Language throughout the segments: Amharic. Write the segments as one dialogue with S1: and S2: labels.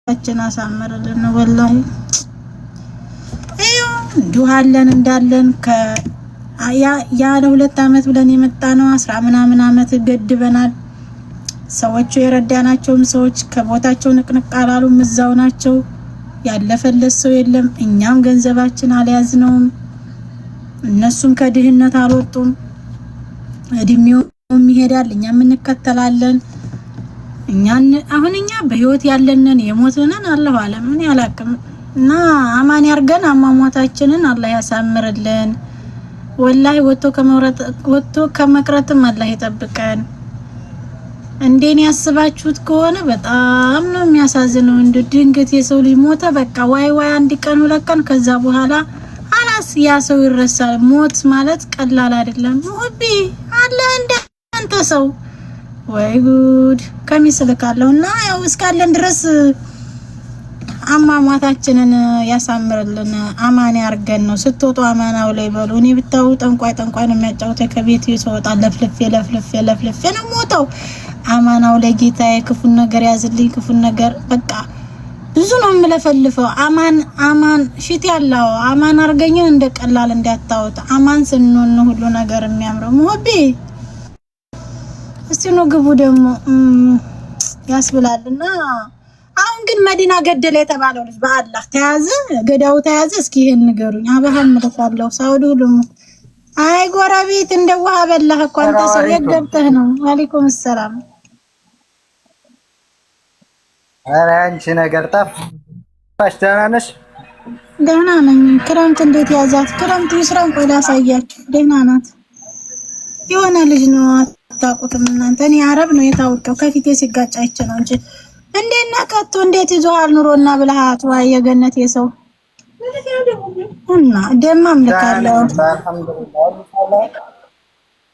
S1: አችን አሳመረልን ወላሂ ዱሃለን እንዳለን ያለ 2 አመት ብለን የመጣነው 10 ምናምን አመት ገድበናል። ሰዎቹ የረዳናቸውም ሰዎች ከቦታቸው ንቅንቅ አላሉም፣ እዛው ናቸው። ያለፈለት ሰው የለም። እኛም ገንዘባችን አልያዝነውም፣ እነሱም ከድህነት አልወጡም። እድሜውም ይሄዳል፣ እኛም እንከተላለን። እኛ በህይወት ያለንን የሞትነን አላህ አለም ምን ያላቅም እና አማን ያርገን። አሟሟታችንን አላህ ያሳምርልን። ወላሂ ወጥቶ ከመቅረትም አላህ ይጠብቀን። እንደኔ ያስባችሁት ከሆነ በጣም ነው የሚያሳዝነው። እንደ ድንገት የሰው ልጅ ሞተ፣ በቃ ዋይ አንድ ቀን 2 ቀን ከዛ በኋላ አላስ ያ ሰው ይረሳል። ሞት ማለት ቀላል አይደለም። ሙቢ አለ እንደ አንተ ሰው ወይ ጉድ ከሚስልካለውና ያው እስካለን ድረስ አሟሟታችንን ያሳምርልን። አማን ያርገን ነው። ስትወጡ አማናው ላይ በሉ። እኔ ብታው ጠንቋይ ነው የሚያጫውተው ከቤት ይወጣ ለፍልፍ ነው ሞተው። አማናው ላይ ጌታዬ ክፉን ነገር ያዝልኝ፣ ክፉን ነገር በቃ ብዙ ነው የምለፈልፈው። አማን ሽት ያለው አማን አርገኝ እንደ ቀላል እንዳታውት። አማን ስንሆን ነው ሁሉ ነገር የሚያምረው። ሙቢ እስቲ ነው ግቡ ደግሞ ያስብላልና። አሁን ግን መዲና ገደለ የተባለው ልጅ በአላህ ተያዘ፣ ገዳው ተያዘ። እስኪ ይሄን ንገሩኝ። አባህም ልፋለው ሳውዲ ሁሉ አይ ጎረቤት እንደ ውሃ በላህ እኮ አንተ ሰው የገብተህ ነው። ወአለይኩም ሰላም።
S2: ኧረ አንቺ ነገር ጠፋሽ። ደህና ነሽ?
S1: ደህና ነኝ። ክረምት እንዴት ያዛት? ክረምት ይስራን ቆይ ላሳያችሁ። ደህና ናት። የሆነ ልጅ ነው አታውቁትም እናንተ። እኔ አረብ ነው የታወቀው ከፊቴ ሲጋጭ አይቼ ነው እንጂ እንዴት ነቀቶ እንዴት ይዞሃል ኑሮና ብልሃት ወይ የገነት የሰው እና ደማም ልካለው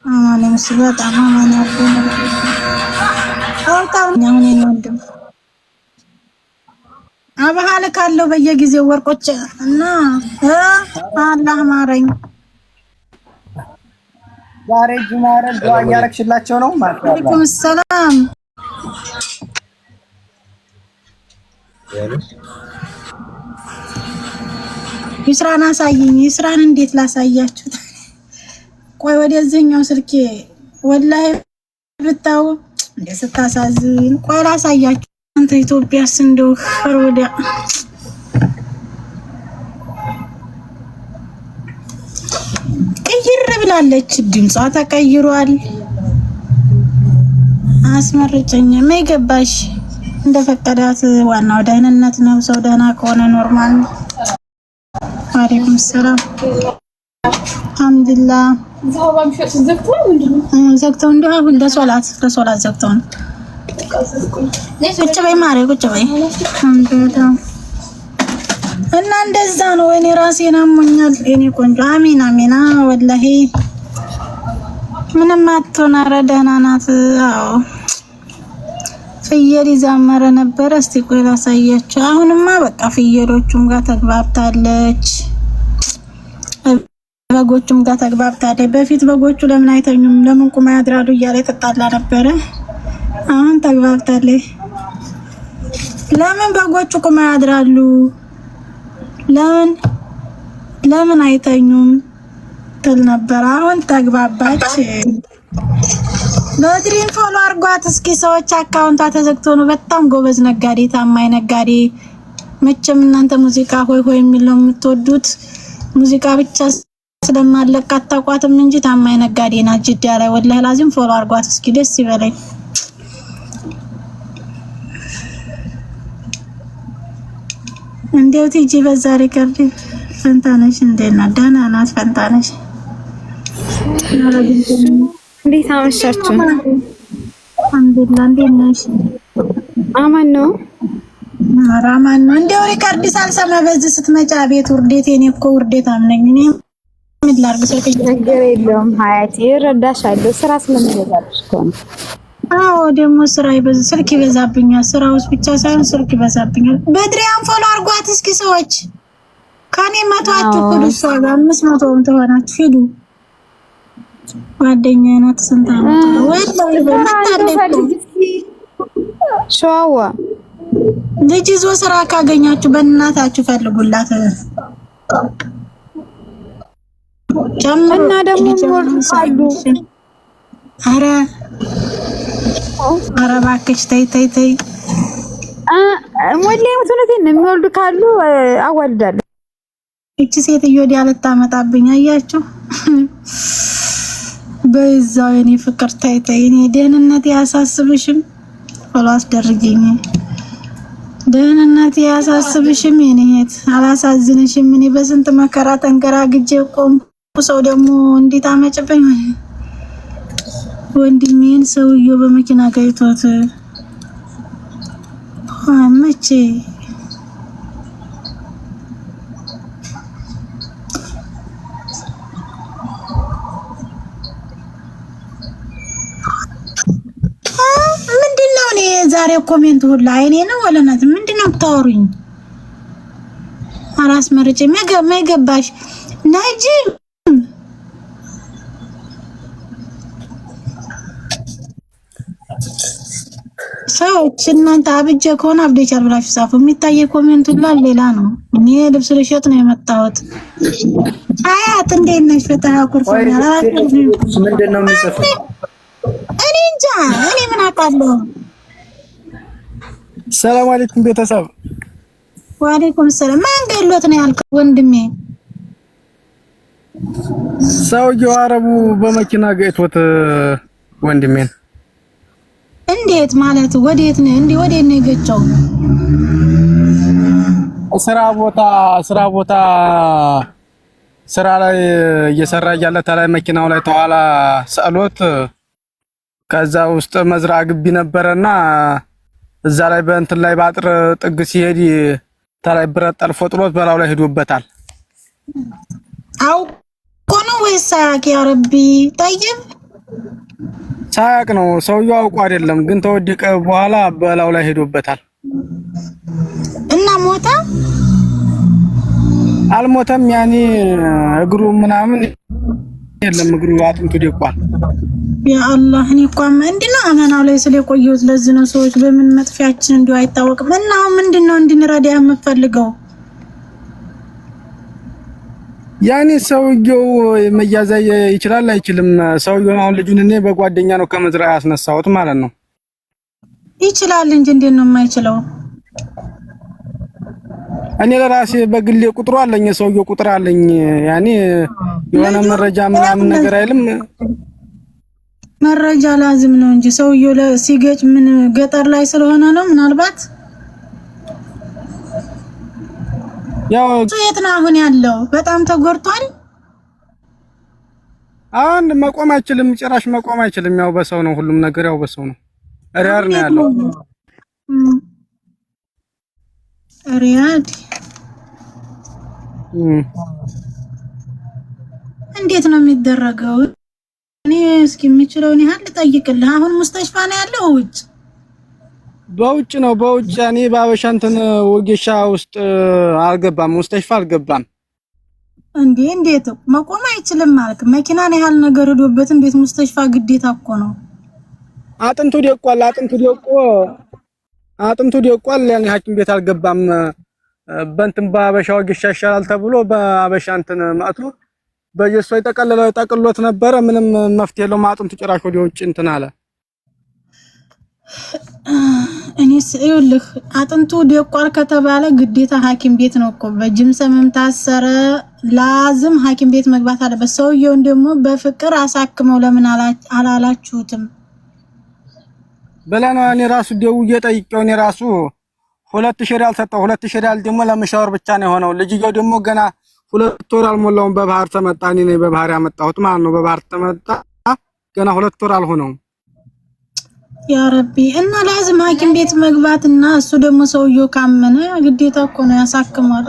S1: አማን መስበጣ አማን ያርገን። አውጣው ነው ወንድም አባሃል ካለው በየጊዜው ወርቆች እና አላህ ማረኝ።
S2: ዛሬ ጁማረ ዱአ ያረክሽላቸው ነው ማለት ነው።
S1: ወአለይኩም ሰላም። ይስራን አሳይኝ። ይስራን እንዴት ላሳያችሁ? ቆይ ወደዚህኛው ስልኬ ወላሂ ብታው እንደ ስታሳዝን። ቆይ ላሳያችሁ። አንተ ኢትዮጵያስ እንደው ፈሮዳ ቀይር ብላለች። ድምጿ ተቀይሯል። አስመርጨኝ ማይገባሽ እንደፈቀዳት ዋናው ደህንነት ነው። ሰው ደህና ከሆነ ኖርማል ነው። ወአለይኩም ሰላም። አልሐምዱሊላህ ዘግተው እንደው አሁን ለሶላት ዘግተው ነው። ቁጭ በይ ማሬ ቁጭ በይ። አልሐምዱሊላህ እና እንደዛ ነው። እኔ ራሴን አሞኛል። እኔ ቆንጆ አሚና ወላሂ ምንም አትሆን። ኧረ ደህና ናት። አዎ ፍየል ይዛመረ ነበር። እስቲ ቆይ ላሳያችሁ። አሁንማ በቃ ፍየሎቹም ጋር ተግባብታለች፣ በጎቹም ጋር ተግባብታለች። በፊት በጎቹ ለምን አይተኙም ለምን ቁማ ያድራሉ እያለ ተጣላ ነበረ። አሁን ተግባብታለች። ለምን በጎቹ ቁማ ያድራሉ ለምን አይተኙም ትል ነበር። አሁን ተግባባች። በድሪም ፎሎ አርጓት እስኪ ሰዎች። አካውንቷ ተዘግቶ ነው። በጣም ጎበዝ ነጋዴ፣ ታማኝ ነጋዴ። መቼም እናንተ ሙዚቃ ሆይ የሚል ነው የምትወዱት። ሙዚቃ ብቻ ስለማለቅ አታውቋትም እንጂ ታማኝ ነጋዴ ናት። ጅዳ ላይ ወላሂ ላዚም ፎሎ አርጓት እስኪ። ደስ ይበለኝ። እንዴው ቲጂ በዛ ሪከርድ ፈንታነሽ እንደና ደህና ናት። ፈንታነሽ
S3: እንዴት አመሻችሁ?
S1: አልሐምዱሊላህ። እንዴት ነሽ?
S3: አማን ነው።
S1: አራማን ነው። እንደው ሪከርድ ሳልሰማ በዚህ ስትመጫ ቤት ውርዴት። እኔ እኮ ውርዴት አምነኝ። እኔ ምን ላድርግ? ሰው
S3: ነገር የለውም ሀያቴ እረዳሻለሁ። ስራ ስለሚበዛብሽ እኮ ነው።
S1: አዎ ደግሞ ስራ ስልክ ይበዛብኛል። ስራ ውስጥ ብቻ ሳይሆን ስልክ ይበዛብኛል። በድሪያም ፎሎ አርጓት እስኪ ሰዎች። ከኔ 100 አትኩዱ። እሷ ጋር 500 ተሆናችሁ ሂዱ። ጓደኛዬ ናት። ስንት አመት ነው ወይ? ሸዋዋ ልጅ ይዞ ስራ ካገኛችሁ በእናታችሁ ፈልጉላት።
S3: እና ደግሞ ወልካሉ
S1: ኧረ እባክሽ ተይ
S3: ወላሂ እውነቴን ነው። የሚወልዱ ካሉ አዋልዳለሁ።
S1: እቺ ሴትዮ ወዲያ ልታመጣብኝ አያችሁ። በዛው የኔ ፍቅር ተይ እኔ ደህንነት ያሳስብሽም ፎሎ አስደርጊኝ። ደህንነት ያሳስብሽም የኔ እህት አላሳዝንሽም። እኔ በስንት መከራ ተንገራግጄ ቆምኩ። ሰው ደግሞ እንዴት አመጭብኝ። ወንድሜን ሰውዬው በመኪና ገይቶት መቼ ምንድነው? እኔ ዛሬ ኮሜንት ሁላ አይኔ ነው ወለናት ምንድነው የምታወሩኝ? አራስ መርጬ ማይገባሽ ናጂ ሰዎች እናንተ አብጀ ከሆነ አብዴቻል ብላችሁ ጻፉ። የሚታየ ኮሜንት ሁላ ሌላ ነው። እኔ ልብስ ልሸጥ ነው የመጣሁት። አያት እንዴት ነሽ? ፈታህ ኩርፎኛል።
S2: ምንድነው የሚጽፈው?
S1: እኔ እንጃ እኔ ምን አውቃለሁ።
S4: ሰላም አለይኩም ቤተሰብ።
S1: ወአለይኩም ሰላም። ማን ገሎት ነው ያልከው ወንድሜ?
S4: ሰውዬው አረቡ በመኪና ገይቶት ወንድሜን።
S1: እንዴት ማለት? ወዴት ነው እንዴ? ወዴት ነው የገጨው?
S4: ስራ ቦታ ስራ ላይ እየሰራ እያለ ተላይ መኪናው ላይ ተኋላ ሰሎት ከዛ ውስጥ መዝራ ግቢ ነበርና እዛ ላይ በእንትን ላይ ባጥር ጥግ ሲሄድ ተላይ ብረት ጠልፎ ጥሎት በላው ላይ ሄዶበታል።
S1: አው ኮኖ ወይስ ሳያቅ? ያ ረቢ ጠይብ
S4: ሳያቅ ነው። ሰውየው አውቆ አይደለም ግን ተወደቀ በኋላ በላው ላይ ሄዶበታል።
S1: እና ሞታ
S4: አልሞተም። ያኔ እግሩ ምናምን የለም፣ እግሩ አጥንቱ ደቋል።
S1: ያ አላህ እኔ እንኳን ምንድነው አማናው ላይ ስለቆየሁት ለዚህ ነው። ሰዎች በምን መጥፊያችን እንዲው አይታወቅም። እና ምንድነው እንድንረዳ የምፈልገው?
S4: ያኔ ሰውየው መያዝ ይችላል አይችልም? ሰውየው አሁን ልጁን እኔ በጓደኛ ነው ከመዝራ ያስነሳሁት ማለት ነው።
S1: ይችላል እንጂ እንዴት ነው የማይችለው?
S4: እኔ ለራሴ በግሌ ቁጥሩ አለኝ፣ ሰውየው ቁጥር አለኝ። ያኔ የሆነ መረጃ ምናምን ነገር አይልም።
S1: መረጃ ላዝም ነው እንጂ ሰውየው ሲገጭ ምን ገጠር ላይ ስለሆነ ነው ምናልባት።
S4: ያው
S1: የት ነው አሁን ያለው? በጣም ተጎድቷል።
S4: አሁን መቆም አይችልም፣ ጭራሽ መቆም አይችልም። ያው በሰው ነው ሁሉም ነገር፣ ያው በሰው ነው። ሪያድ ነው ያለው። ሪያድ
S1: እንዴት ነው የሚደረገው? እኔ እስኪ የምችለውን ያህል ልጠይቅልህ። አሁን ሙስተሽፋ ነው ያለው? ውጭ
S4: በውጭ ነው። በውጭ እኔ ባበሻ እንትን ወጌሻ ውስጥ አልገባም፣ ሙስተሽፋ አልገባም።
S1: እንዴት መቆም አይችልም ማለት መኪናን ያህል ነገር ሄዶበት እንዴት ሙስተሽፋ? ግዴታ እኮ ነው።
S4: አጥንቱ ደቋል። አጥንቱ ደቋል። ያኔ ሐኪም ቤት አልገባም። በእንትን ባበሻ ወጌሻ ይሻላል ተብሎ ባበሻ እንትን ማጥቶ በየሱ ጠቅሎት ነበረ። ምንም መፍትሄ የለውም። አጥንቱ ጭራሽ ወደ ውጭ እንትን አለ።
S1: እኔስ ይኸውልህ አጥንቱ ደቋል ከተባለ ግዴታ ሐኪም ቤት ነው እኮ። በጅምሰምም ታሰረ ላዝም ሐኪም ቤት መግባት አለበት። ሰውየውን ደግሞ በፍቅር አሳክመው ለምን አላላችሁትም?
S4: በላና እኔ ራሱ ደውዬ ጠይቄው እኔ ራሱ 2000 ሪያል ሰጠው። 2000 ሪያል ደግሞ ለመሻወር ብቻ ነው የሆነው። ልጅየው ደግሞ ገና 2 ወር አልሞላውም። በባህር ተመጣ። እኔ ነኝ በባህር ያመጣሁት ማለት ነው። በባህር ተመጣ ገና 2 ወር አልሆነውም።
S1: ያ ረቢ። እና ላዝም ሐኪም ቤት መግባትና እሱ ደግሞ ሰውየው ካመነ ግዴታ እኮ ነው ያሳክማል።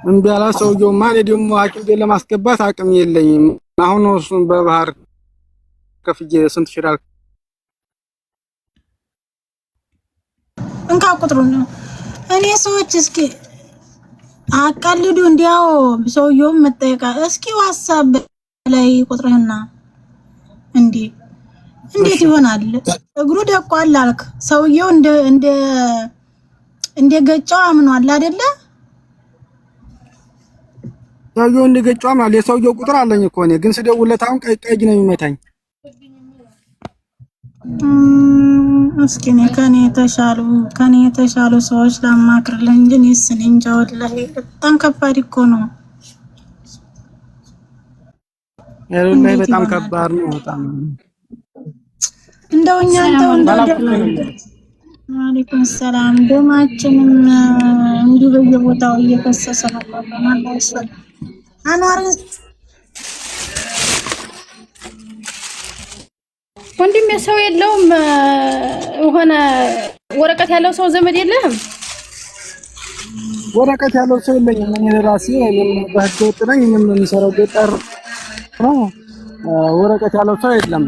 S4: እምቢ አላ ሰውየው ማለት ደግሞ ሐኪም ቤት ለማስገባት አቅም የለኝም። አሁን እሱን በባህር ከፍዬ ስንት ይችላል?
S1: እንካ ቁጥሩ ነው። እኔ ሰዎች እስኪ አቃልዱ እንዲያው ሰውየው መጠየቃ እስኪ ዋትስአፕ ላይ ቁጥርህና እንዴ እንዴት ይሆናል? እግሩ ደቋል አልክ። ሰውየው እንደ ገጫው አምኗል አይደለ?
S4: ሰውየው እንደገጫው ማለት የሰውየው ቁጥር አለኝ እኮ እኔ ግን ስደውልለት አሁን ቀይ ነው የሚመታኝ።
S1: እስኪ ከኔ የተሻሉ ሰዎች ላማክርልህ እንጂ እኔስ እንጃ ወላሂ በጣም ከባድ እኮ ነው።
S4: ወላሂ በጣም ከባድ ነው። በጣም
S1: እንደውኛ ወአለይኩም ሰላም ደማችንም እንዲሁ በየቦታው እየፈሰሰ ነው ማለት ነው። አንዋር
S5: ወንድም ሰው የለውም ሆነ ወረቀት ያለው ሰው ዘመድ የለህም?
S4: ወረቀት ያለው ሰው የለኝም። እኔ ራሴ በህገ ወጥ ነኝ። ምንም የሚሰራው ገጠር ነው። ወረቀት ያለው ሰው የለም።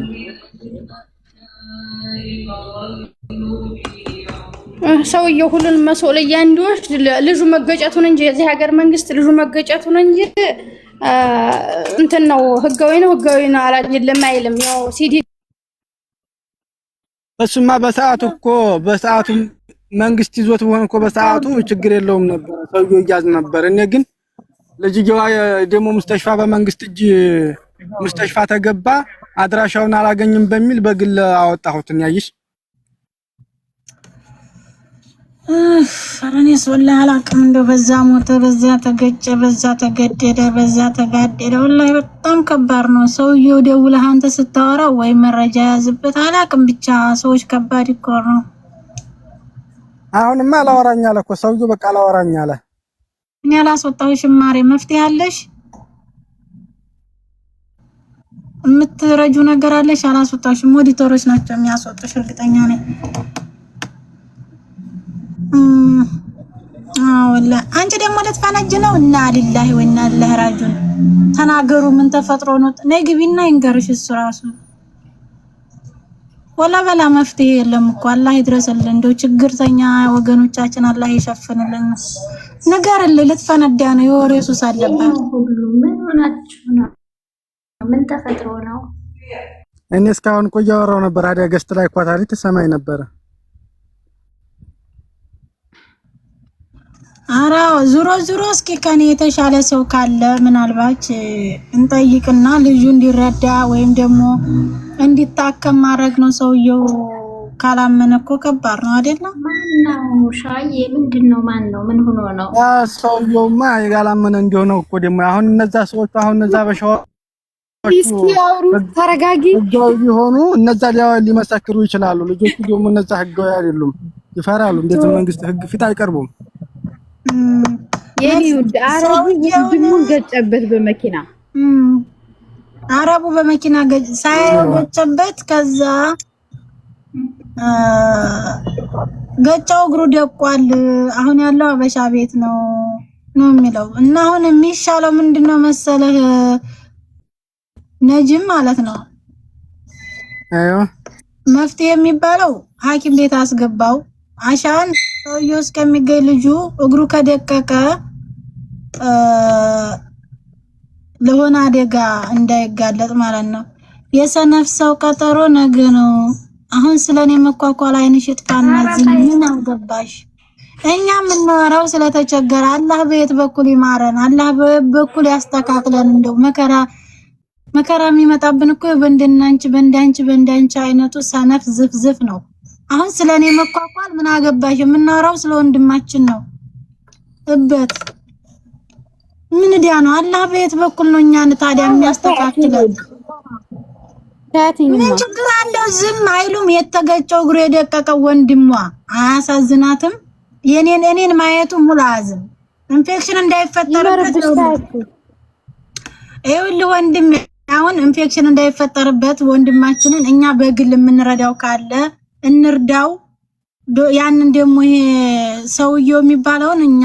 S5: ሰውየው ሁሉንም መስኦልያ እንዲወስድ ልጁ መገጨቱን እንጂ የዚህ ሀገር መንግስት ልጁ መገጨቱን እንጂ እንትን ነው ህጋዊ ነው አይደለም አይልም። ያው ሲዲ
S4: እሱማ በሰዓቱ መንግስት ይዞት ቢሆን እኮ በሰዓቱ ችግር የለውም ነበር፣ ሰውየው ይያዝ ነበር። እኔ ግን ልጅየዋ ደግሞ ሙስተሽፋ በመንግስት እጅ ሙስተሽፋ ተገባ፣ አድራሻውን አላገኝም በሚል በግል አወጣሁትን ያይሽ
S1: ፈረኔስ ወላሂ አላውቅም። እንደው በዛ ሞተ፣ በዛ ተገጨ፣ በዛ ተገደደ፣ በዛ ተጋደደ። ወላሂ በጣም ከባድ ነው። ሰውየው ደውለህ አንተ ስታወራ ወይ መረጃ ያዝበት አላውቅም። ብቻ ሰዎች ከባድ እኮ ነው።
S4: አሁንማ አላወራኝ አለ እኮ ሰውየው፣ በቃ አላወራኝ አለ።
S1: እኔ አላስወጣሁሽም ማሬ። መፍትሄ አለሽ? የምትረጁ ነገር አለሽ? አላስወጣሁሽም። ሞዲተሮች ናቸው የሚያስወጡሽ እርግጠኛ ነኝ። ወላሂ አንቺ ደግሞ ልትፈነጅ ነው። እና ሊላሂ ወና ኢለይሂ ራጂዑን ተናገሩ። ምን ተፈጥሮ ነው? ነይ ግቢና ይንገርሽ እሱ ራሱ። ወላ በላ መፍትሄ የለም እኮ አላህ ይድረስልን። እንደው ችግርተኛ ወገኖቻችን አላህ ይሸፍንልን። ንገርልኝ፣ ልትፈነዳ ነው። የወሬ ሱስ አለባት።
S6: ምን ሆናችሁ ነው? ምን ተፈጥሮ ነው?
S4: እኔ እስካሁን እኮ እያወራሁ ነበር። አዲያ ገስት ላይ ኳታሪ ተሰማኝ ነበር።
S1: አራ ዙሮ እስኪ ከኔ የተሻለ ሰው ካለ ምናልባት እንጠይቅና ልጁ እንዲረዳ ወይም ደግሞ እንዲታከም ማድረግ ነው። ሰውየው ካላመነ እኮ ከባድ ነው አይደል?
S6: ማነው ሻዬ? ምንድነው? ማን ነው? ምን ሆኖ ነው?
S4: ሰውየውማ ያላመነ እንዲሆነው እኮ ደግሞ አሁን እነዛ ሰዎች እነዛ በሻው
S3: እስኪ አውሩ፣ ተረጋጊ።
S4: ህጋዊ ቢሆኑ እነዛ ሊመሰክሩ ይችላሉ። ልጆቹ ደግሞ እነዛ ህጋዊ አይደሉም፣ ይፈራሉ። እንዴት መንግስት ህግ ፊት አይቀርቡም?
S3: አረቡ ወንድሙን ገጨበት በመኪና
S1: አረቡ በመኪና ገጨበት። ከዛ ገጫው እግሩ ደቋል። አሁን ያለው አበሻ ቤት ነው የሚለው እና አሁን የሚሻለው ምንድነው መሰለህ ነጅም ማለት ነው።
S4: አዮ
S1: መፍትሄ የሚባለው ሐኪም ቤት አስገባው አሻን ሰውየው እስከሚገኝ ልጁ እግሩ ከደቀቀ ለሆነ አደጋ እንዳይጋለጥ ማለት ነው። የሰነፍ ሰው ቀጠሮ ነገ ነው። አሁን ስለኔ መኳኳል አይንሽ ጥፋና ምን አገባሽ? እኛ የምንኖረው ስለተቸገረ አላህ በየት በኩል ይማረን፣ አላህ በየት በኩል ያስተካክለን። እንደው መከራ የሚመጣብን እኮ በእንዳንቺ አይነቱ ሰነፍ ዝፍዝፍ ነው። አሁን ስለኔ መኳኳል ምን አገባሽ? የምናወራው ስለ ወንድማችን ነው። እበት ምን ዲያ ነው? አላህ በየት በኩል ነው እኛን ታዲያ የሚያስተካክለው? ምን ችግር አለው? ዝም አይሉም? የተገጨው እግሩ የደቀቀው ወንድሟ አያሳዝናትም? እኔን ማየቱ ሙላዝም ኢንፌክሽን እንዳይፈጠርበት ነው። ይኸውልህ ወንድሜ አሁን ኢንፌክሽን እንዳይፈጠርበት ወንድማችንን እኛ በግል የምንረዳው ካለ እንርዳው። ያንን ደግሞ ይሄ ሰውየው የሚባለውን እኛ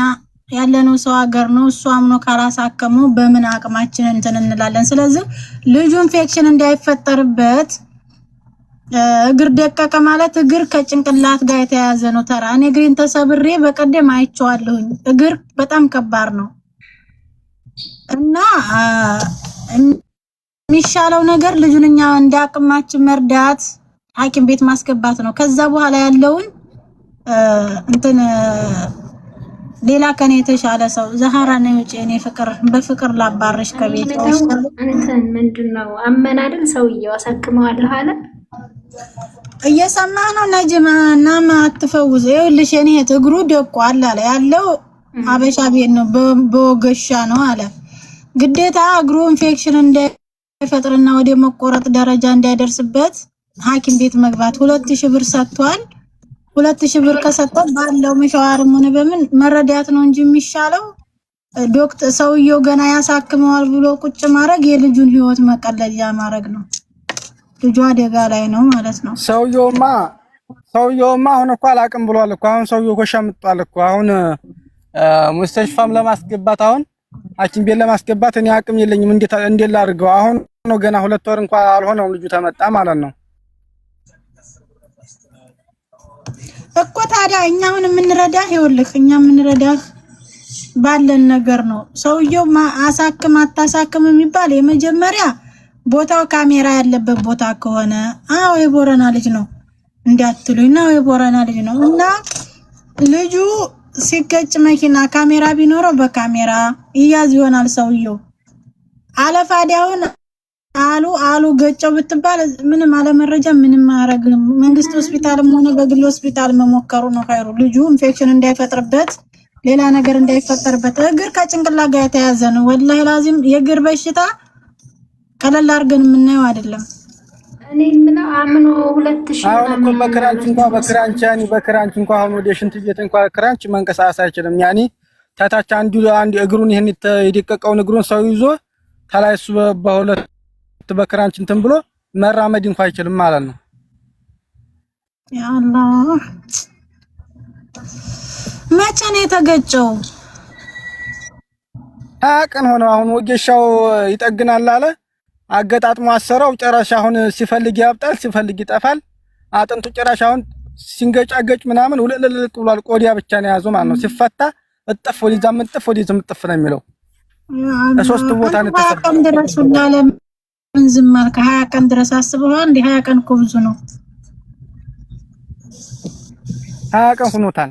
S1: ያለነው ሰው ሀገር ነው። እሱ አምኖ ካላሳከመው በምን አቅማችን እንትን እንላለን። ስለዚህ ልጁ ኢንፌክሽን እንዳይፈጠርበት እግር ደቀቀ ማለት እግር ከጭንቅላት ጋር የተያያዘ ነው። ተራ እኔ እግሬን ተሰብሬ በቀደም አይቼዋለሁኝ። እግር በጣም ከባድ ነው እና የሚሻለው ነገር ልጁን እኛ እንዳቅማችን መርዳት ሐኪም ቤት ማስገባት ነው። ከዛ በኋላ ያለውን እንትን ሌላ ከኔ የተሻለ ሰው ዛሃራ ነው ውጪ እኔ ፍቅር በፍቅር ላባርሽ ከቤት
S6: እንትን ምንድነው አመን አይደል ሰውየው አሳክመዋለሁ አለ።
S1: እየሰማህ ነው ነጅማ እና ማትፈውዝ ይኸውልሽ እኔ እግሩ ደቋል አለ ያለው አበሻ ቤት ነው በወገሻ ነው አለ። ግዴታ እግሩ ኢንፌክሽን እንዳይፈጥርና ወደ መቆረጥ ደረጃ እንዳይደርስበት ሐኪም ቤት መግባት 2000 ብር ሰጥቷል። 2000 ብር ከሰጠው ባለው መሻዋርም ሆነ በምን መረዳት ነው እንጂ የሚሻለው ዶክተር ሰውየው ገና ያሳክመዋል ብሎ ቁጭ ማድረግ የልጁን ህይወት መቀለጃ ማድረግ ነው። ልጁ አደጋ ላይ ነው ማለት ነው።
S4: ሰውየውማ አሁን እኮ አላቅም ብሏል እኮ አሁን ሰውየው ኮሻምጧል እኮ አሁን ሙስተሽፋም ለማስገባት አሁን ሐኪም ቤት ለማስገባት እኔ አቅም የለኝም እንዴት ላድርገው? አሁን ነው ገና 2 ወር እንኳን አልሆነው ልጁ ተመጣ ማለት ነው
S1: እኮ። ታዲያ እኛ አሁን የምንረዳህ ይኸውልህ እኛ የምንረዳህ ባለን ነገር ነው። ሰውየው አሳክም አታሳክም የሚባል የመጀመሪያ ቦታው ካሜራ ያለበት ቦታ ከሆነ አዎ የቦረና ልጅ ነው እንዳትሉኝ ነው የቦረና ልጅ ነው እና ልጁ ሲገጭ መኪና ካሜራ ቢኖረው በካሜራ ይያዝ ይሆናል ሰውየው። አለፋዲያውን አሉ ገጨው ብትባል ምንም አለመረጃ ምንም ማረግም መንግስት ሆስፒታልም ሆነ በግል ሆስፒታል መሞከሩ ነው ኸይሩ። ልጁ ኢንፌክሽን እንዳይፈጥርበት ሌላ ነገር እንዳይፈጠርበት እግር ከጭንቅላ ጋር የተያዘ ነው። ወላሂ ላዚም የእግር በሽታ ቀለል አድርገን የምናየው አይደለም።
S6: እኔ ምን አምኖ 2000
S4: አሁን እኮ በክራንች እንኳን አሁን ወደ ሽንት ቤት እንኳን ክራንች መንቀሳቀስ አይችልም። ያኒ ታታች አንዱ እግሩን ይሄን የደቀቀውን እግሩን ሰው ይዞ ታላይሱ በሁለት በክራንች እንትን ብሎ መራመድ እንኳን አይችልም ማለት ነው።
S1: ያ አላህ መቼ ነው የተገጨው?
S4: አቀን ሆነ አሁን ወጌሻው ይጠግናል አለ አገጣጥሞ አሰራው ጨራሽ አሁን ሲፈልግ ያብጣል ሲፈልግ ይጠፋል። አጥንቱ ጨራሽ አሁን ሲንገጫገጭ ምናምን ወለለለ ብሏል። ቆዲያ ብቻ ነው ያዘው ማለት ነው። ሲፈታ እጥፍ ወዲዛም እጥፍ ወዲዝም እጥፍ ነው የሚለው። ሶስት ቦታ ነው ተሰጥቷል።
S1: ድረስ እንዳለ ምን ዝም አልከ? 20 ቀን ድረስ አስበዋል እንዴ? 20 ቀን እኮ ብዙ ነው።
S4: 20 ቀን ሆኖታል።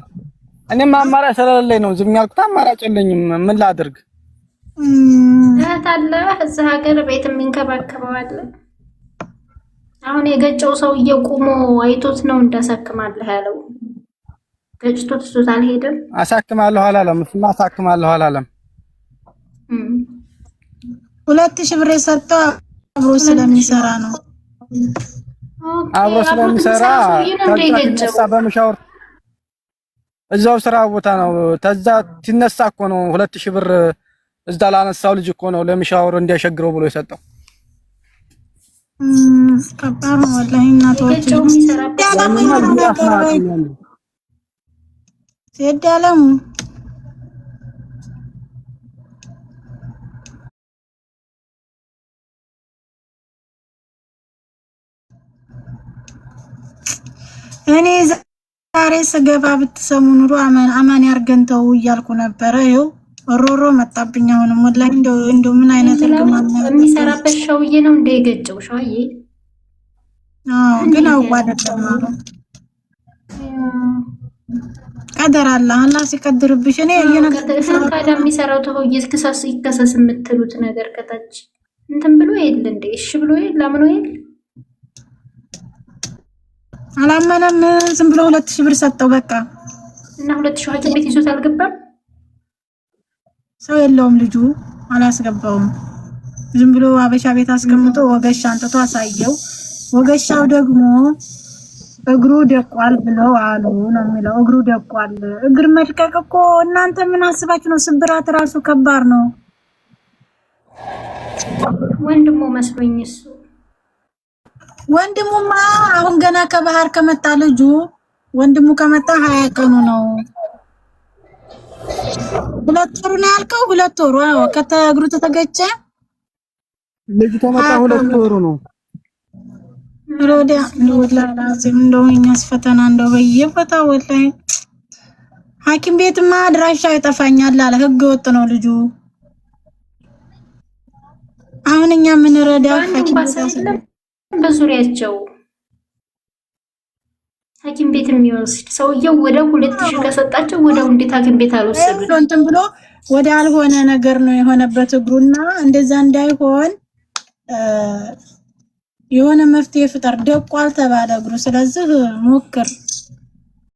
S4: እኔም አማራጭ ስለሌለኝ ነው ዝም ያልኩት። አማራጭ የለኝም ምን ላድርግ?
S6: ታላ እዛ ሀገር ቤት የሚንከባከበው አለ። አሁን የገጨው ሰውዬ ቆሞ አይቶት ነው እንዳሳክማለህ ያለው። ገጭቶት እሱት አልሄደም።
S4: አሳክማለሁ አላለም። እሱማ አሳክማለሁ አላለም።
S1: 2000 ብር የሰጠው አብሮ ስለሚሰራ ነው።
S4: አብሮ ስለሚሰራ ተነሳ በመሻወር እዛው ስራ ቦታ ነው። ተዛ ትነሳ እኮ ነው 2000 ብር እዛ ላነሳው ልጅ እኮ ነው ለሚሻወር እንዲያሸግረው ብሎ የሰጠው።
S1: ከባድ ነው ወላሂ እናቶች ሲያዳለሙ እኔ ዛሬ ስገባ ብትሰሙ ኑሮ አማን ያርገንተው እያልኩ ነበረ። ይኸው ሮሮ መጣብኝ። አሁንም ወላሂ እንደው ምን አይነት እርግማን ነው
S6: የሚሰራበት ሸውዬ ነው እንደ የገጨው ሸውዬ።
S1: ግን አዋደደም ነው ቀደር አላህ ሲቀድርብሽ እኔ
S6: ታዲያ የሚሰራው ተሆዬ ይከሰስ የምትሉት ነገር ከታች እንትን ብሎ የለ እንደ እሺ ብሎ የለ አምኖ የለ
S1: አላመነም። ዝም ብሎ 2000 ብር ሰጠው በቃ።
S6: እና 2000 ሐኪም ቤት ይዞት አልገባም።
S1: ሰው የለውም ልጁ አላስገባውም። ዝም ብሎ አበሻ ቤት አስቀምጦ ወገሻ አንጥቶ አሳየው። ወገሻው ደግሞ እግሩ ደቋል ብለው አሉ ነው የሚለው። እግሩ ደቋል። እግር መድቀቅ እኮ እናንተ ምን አስባችሁ ነው? ስብራት ራሱ ከባድ ነው።
S6: ወንድሙ መስሎኝ እሱ
S1: ወንድሙማ አሁን ገና ከባህር ከመጣ ልጁ ወንድሙ ከመጣ 20 ቀኑ ነው። 2 ወሩ ነው ያልከው? 2 ወሩ አዎ። ከተግሩ ተተገጨ
S4: ልጁ ተመጣ 2 ወሩ ነው።
S1: ሮዲያ ለላዚም እንደው እኛስ ፈተና እንደው በየቦታው ወላሂ ሐኪም ቤትማ አድራሻ ይጠፋኛል አለ። ህገ ወጥ ነው ልጁ። አሁን እኛ ምን ረዳው ሐኪም ቤት
S6: በዙሪያቸው ሐኪም ቤት የሚወስድ ሰውየው ወደ 2000 ከሰጣቸው ወደው እንዴት ሐኪም ቤት አልወሰዱት?
S1: እንትን ብሎ ወደ አልሆነ ነገር ነው የሆነበት እግሩና እንደዛ እንዳይሆን የሆነ መፍትሄ ፍጠር። ደቋል ተባለ እግሩ። ስለዚህ ሞክር